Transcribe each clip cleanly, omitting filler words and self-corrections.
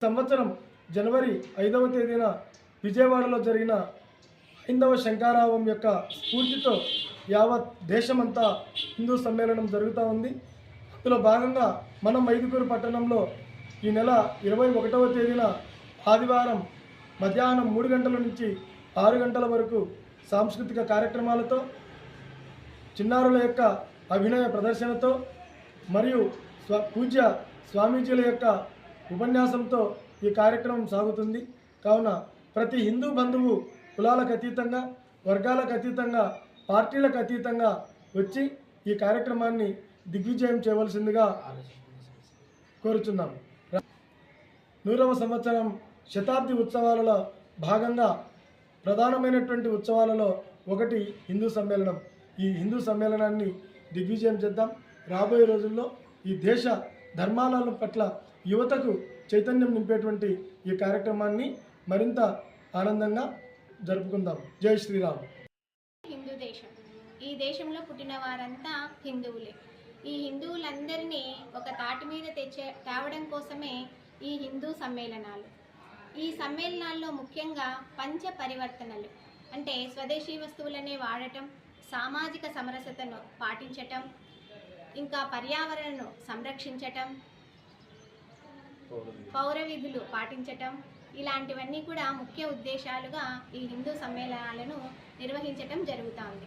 సంవత్సరం జనవరి 5వ తేదీన విజయవాడలో జరిగిన హైందవ శంఖారావం యొక్క స్ఫూర్తితో యావత్ దేశమంతా హిందూ సమ్మేళనం జరుగుతూ ఉంది. అందులో భాగంగా మనం మైదుకూరు పట్టణంలో ఈ నెల 21వ తేదీన ఆదివారం మధ్యాహ్నం 3 గంటల నుంచి 6 గంటల వరకు సాంస్కృతిక కార్యక్రమాలతో, చిన్నారుల యొక్క అభినయ ప్రదర్శనతో మరియు పూజ్య స్వామీజీల యొక్క ఉపన్యాసంతో ఈ కార్యక్రమం సాగుతుంది. కావున ప్రతి హిందూ బంధువు కులాలకు అతీతంగా, వర్గాలకు అతీతంగా, పార్టీలకు అతీతంగా వచ్చి ఈ కార్యక్రమాన్ని దిగ్విజయం చేయవలసిందిగా కోరుచున్నాం. 100వ సంవత్సరం శతాబ్ది ఉత్సవాలలో భాగంగా ప్రధానమైనటువంటి ఉత్సవాలలో ఒకటి హిందూ సమ్మేళనం. ఈ హిందూ సమ్మేళనాన్ని దిగ్విజయం చేద్దాం. రాబోయే రోజుల్లో ఈ దేశ ధర్మాల పట్ల యువతకు చైతన్యం నింపేటువంటి ఈ కార్యక్రమాన్ని మరింత ఆనందంగా జరుపుకుందాం. జై శ్రీరామ్. హిందూ దేశం, ఈ దేశంలో పుట్టిన వారంతా హిందువులే. ఈ హిందువులందరినీ ఒక తాటి మీద తేవడం కోసమే ఈ హిందూ సమ్మేళనాలు. ఈ సమ్మేళనాల్లో ముఖ్యంగా పంచ పరివర్తనలు అంటే స్వదేశీ వస్తువులనే వాడటం, సామాజిక సమరసతను పాటించటం, ఇంకా పర్యావరణను సంరక్షించటం, పౌర విధులు పాటించటం, ఇలాంటివన్నీ కూడా ముఖ్య ఉద్దేశాలుగా ఈ హిందూ సమ్మేళనాలను నిర్వహించటం జరుగుతుంది.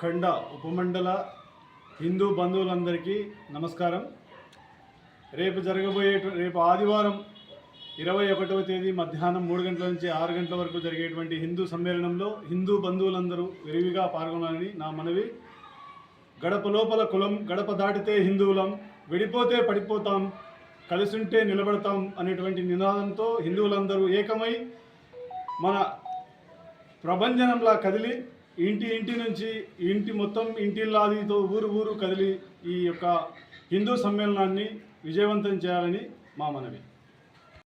ఖండ ఉపమండల హిందూ బంధువులందరికీ నమస్కారం. రేపు ఆదివారం 21వ తేదీ మధ్యాహ్నం 3 గంటల నుంచి 6 గంటల వరకు జరిగేటువంటి హిందూ సమ్మేళనంలో హిందూ బంధువులందరూ విరివిగా పాల్గొనాలని నా మనవి. గడప లోపల కులం, గడప దాటితే హిందువులం, విడిపోతే పడిపోతాం, కలిసుంటే నిలబడతాం అనేటువంటి నినాదంతో హిందువులందరూ ఏకమై మన ప్రభంజనంలా కదిలి ఇంటి నుంచి ఇంటి మొత్తం ఇంటిల్లాదితో ఊరు కదిలి ఈ యొక్క హిందూ సమ్మేళనాన్ని విజయవంతం చేయాలని మా మనవి.